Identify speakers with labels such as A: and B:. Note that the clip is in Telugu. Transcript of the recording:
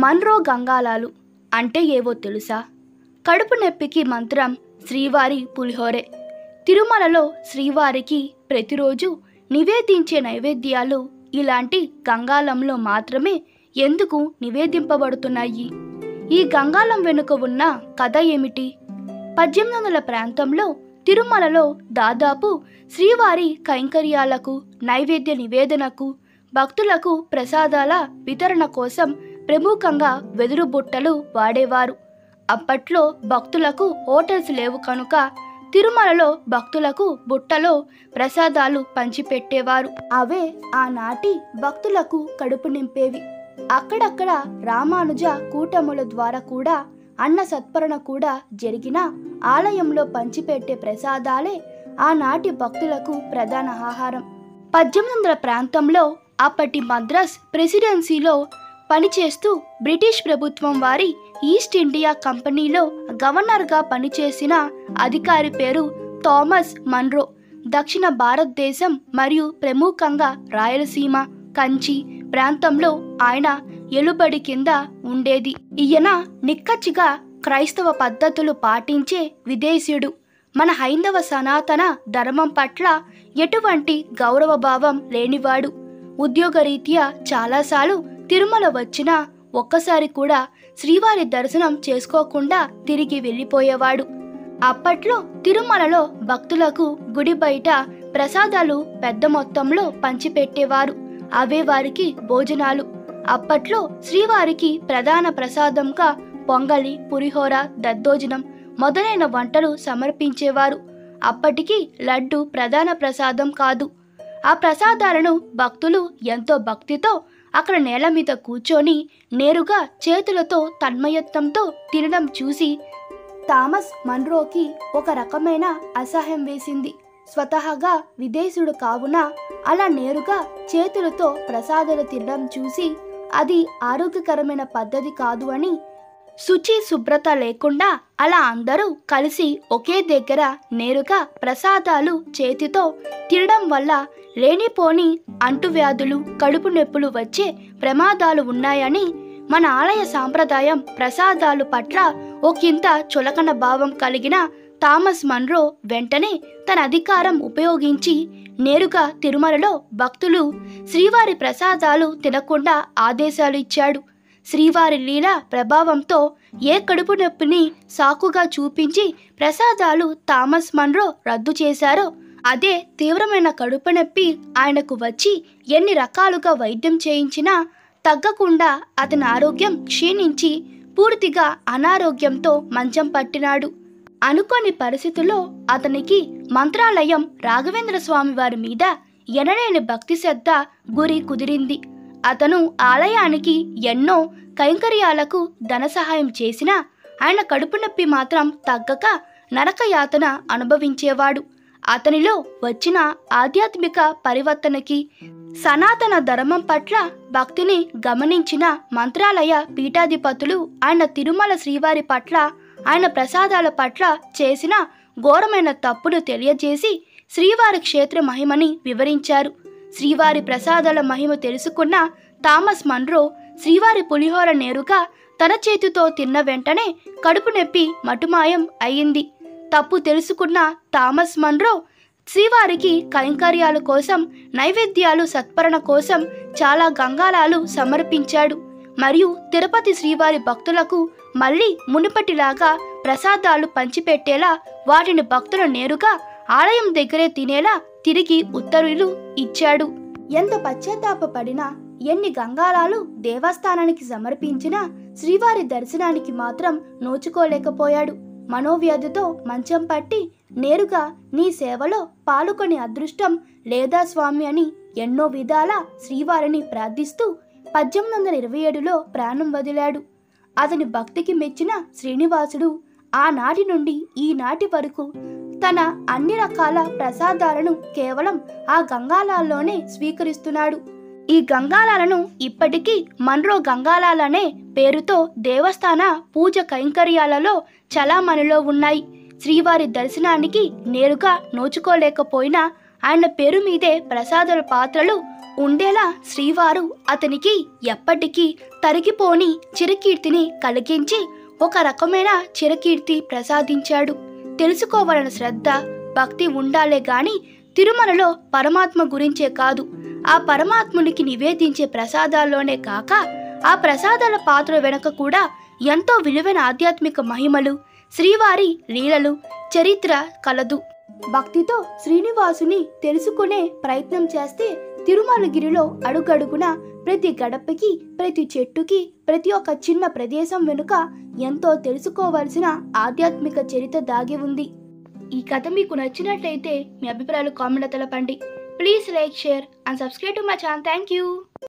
A: మన్రో గంగాలాలు అంటే ఏవో తెలుసా? కడుపు నొప్పికి మంత్రం శ్రీవారి పులిహోరే. తిరుమలలో శ్రీవారికి ప్రతిరోజు నివేదించే నైవేద్యాలు ఇలాంటి గంగాలంలో మాత్రమే ఎందుకు నివేదింపబడుతున్నాయి? ఈ గంగాలం వెనుక ఉన్న కథ ఏమిటి? 1800 ప్రాంతంలో తిరుమలలో దాదాపు శ్రీవారి కైంకర్యాలకు, నైవేద్య నివేదనకు, భక్తులకు ప్రసాదాల వితరణ కోసం ప్రముఖంగా వెదురు బుట్టలు వాడేవారు. అప్పట్లో భక్తులకు హోటల్స్ లేవు కనుక తిరుమలలో భక్తులకు బుట్టలో ప్రసాదాలు పంచిపెట్టేవారు. అవే ఆనాటి భక్తులకు కడుపు నింపేవి. అక్కడక్కడ రామానుజ కూటముల ద్వారా కూడా అన్న సత్పరణ కూడా జరిగిన ఆలయంలో పంచిపెట్టే ప్రసాదాలే ఆనాటి భక్తులకు ప్రధాన ఆహారం. 1800 ప్రాంతంలో అప్పటి మద్రాస్ ప్రెసిడెన్సీలో పనిచేస్తూ బ్రిటిష్ ప్రభుత్వం వారి ఈస్ట్ ఇండియా కంపెనీలో గవర్నర్గా పనిచేసిన అధికారి పేరు థామస్ మన్రో. దక్షిణ భారతదేశం మరియు ప్రముఖంగా రాయలసీమ, కంచి ప్రాంతంలో ఆయన ఎలుబడి కింద ఉండేది. ఈయన నిక్కచ్చిగా క్రైస్తవ పద్ధతులు పాటించే విదేశీయుడు. మన హైందవ సనాతన ధర్మం పట్ల ఎటువంటి గౌరవభావం లేనివాడు. ఉద్యోగరీత్యా చాలాసార్లు తిరుమల వచ్చినా ఒక్కసారి కూడా శ్రీవారి దర్శనం చేసుకోకుండా తిరిగి వెళ్ళిపోయేవాడు. అప్పట్లో తిరుమలలో భక్తులకు గుడి బయట ప్రసాదాలు పెద్ద మొత్తంలో పంచిపెట్టేవారు. అవే వారికి భోజనాలు. అప్పట్లో శ్రీవారికి ప్రధాన ప్రసాదంగా పొంగలి, పులిహోర, దద్దోజనం మొదలైన వంటలు సమర్పించేవారు. అప్పటికి లడ్డు ప్రధాన ప్రసాదం కాదు. ఆ ప్రసాదాలను భక్తులు ఎంతో భక్తితో అక్కడ నేల మీద కూర్చొని నేరుగా చేతులతో తన్మయత్వంతో తినడం చూసి థామస్ మన్రోకి ఒక రకమైన అసహ్యం వేసింది. స్వతహాగా విదేశీయుడు కావున అలా నేరుగా చేతులతో ప్రసాదాలు తినడం చూసి అది ఆరోగ్యకరమైన పద్ధతి కాదు అని, శుచి శుభ్రత లేకుండా అలా అందరూ కలిసి ఒకే దగ్గర నేరుగా ప్రసాదాలు చేతితో తినడం వల్ల లేనిపోని అంటువ్యాధులు, కడుపు నొప్పులు వచ్చే ప్రమాదాలు ఉన్నాయని మన ఆలయ సాంప్రదాయం ప్రసాదాలు పట్ల ఒకంత చులకన భావం కలిగిన థామస్ మన్రో వెంటనే తన అధికారం ఉపయోగించి నేరుగా తిరుమలలో భక్తులు శ్రీవారి ప్రసాదాలు తినకుండా ఆదేశాలు ఇచ్చాడు. శ్రీవారి లీల ప్రభావంతో ఏ కడుపు నొప్పిని సాకుగా చూపించి ప్రసాదాలు థామస్ మన్రో రద్దు చేశారో అదే తీవ్రమైన కడుపు నొప్పి ఆయనకు వచ్చి ఎన్ని రకాలుగా వైద్యం చేయించినా తగ్గకుండా అతని ఆరోగ్యం క్షీణించి పూర్తిగా అనారోగ్యంతో మంచం పట్టినాడు. అనుకోని పరిస్థితుల్లో అతనికి మంత్రాలయం రాఘవేంద్ర స్వామి వారి మీద ఎనలేని భక్తి శ్రద్ధ గురి కుదిరింది. అతను ఆలయానికి ఎన్నో కైంకర్యాలకు ధన సహాయం చేసినా ఆయన కడుపు నొప్పి మాత్రం తగ్గక నరకయాతన అనుభవించేవాడు. అతనిలో వచ్చిన ఆధ్యాత్మిక పరివర్తనకి, సనాతన ధర్మం పట్ల భక్తిని గమనించిన మంత్రాలయ పీఠాధిపతులు ఆయన తిరుమల శ్రీవారి పట్ల, ఆయన ప్రసాదాల పట్ల చేసిన ఘోరమైన తప్పును తెలియజేసి శ్రీవారి క్షేత్ర మహిమని వివరించారు. శ్రీవారి ప్రసాదాల మహిమ తెలుసుకున్న థామస్ మన్రో శ్రీవారి పులిహోర నేరుగా తన చేతితో తిన్న వెంటనే కడుపు నొప్పి మటుమాయం అయింది. తప్పు తెలుసుకున్న థామస్ మన్రో శ్రీవారికి కైంకర్యాల కోసం, నైవేద్యాలు సత్పరణ కోసం చాలా గంగాలాలు సమర్పించాడు. మరియు తిరుపతి శ్రీవారి భక్తులకు మళ్ళీ మునుపటిలాగా ప్రసాదాలు పంచిపెట్టేలా, వాటిని భక్తులు నేరుగా ఆలయం దగ్గరే తినేలా తిరిగి ఉత్తర్వులు ఇచ్చాడు. ఎంత పశ్చాత్తాపపడినా, ఎన్ని గంగాలాలు దేవస్థానానికి సమర్పించినా శ్రీవారి దర్శనానికి మాత్రం నోచుకోలేకపోయాడు. మనోవ్యాధితో మంచం పట్టి నేరుగా నీ సేవలో పాల్గొనే అదృష్టం లేదా స్వామి అని ఎన్నో విధాల శ్రీవారిని ప్రార్థిస్తూ 1827లో ప్రాణం వదిలాడు. అతని భక్తికి మెచ్చిన శ్రీనివాసుడు ఆనాటి నుండి ఈనాటి వరకు తన అన్ని రకాల ప్రసాదాలను కేవలం ఆ గంగాలాల్లోనే స్వీకరిస్తున్నాడు. ఈ గంగాలాలను ఇప్పటికీ మన్రో గంగాలాలనే పేరుతో దేవస్థాన పూజ కైంకర్యాలలో చలామణిలో ఉన్నాయి. శ్రీవారి దర్శనానికి నేరుగా నోచుకోలేకపోయినా ఆయన పేరు మీదే ప్రసాదాల పాత్రలు ఉండేలా శ్రీవారు అతనికి ఎప్పటికీ తరిగిపోని చిరకీర్తిని కలిగించి ఒక రకమైన చిరకీర్తి ప్రసాదించాడు. తెలుసుకోవాలన్న శ్రద్ధ, భక్తి ఉండాలే గాని తిరుమలలో పరమాత్మ గురించే కాదు, ఆ పరమాత్మునికి నివేదించే ప్రసాదాల్లోనే కాక ఆ ప్రసాదాల పాత్ర వెనుక కూడా ఎంతో విలువైన ఆధ్యాత్మిక మహిమలు, శ్రీవారి లీలలు, చరిత్ర కలదు. భక్తితో శ్రీనివాసుని తెలుసుకునే ప్రయత్నం చేస్తే తిరుమలగిరిలో అడుగడుగున ప్రతి గడపకి, ప్రతి చెట్టుకి, ప్రతి ఒక్క చిన్న ప్రదేశం వెనుక ఎంతో తెలుసుకోవాల్సిన ఆధ్యాత్మిక చరిత్ర దాగి ఉంది. ఈ కథ మీకు నచ్చినట్లయితే మీ అభిప్రాయాలు కామెంట్లో తెలపండి. Please like, share and subscribe to my channel. Thank you.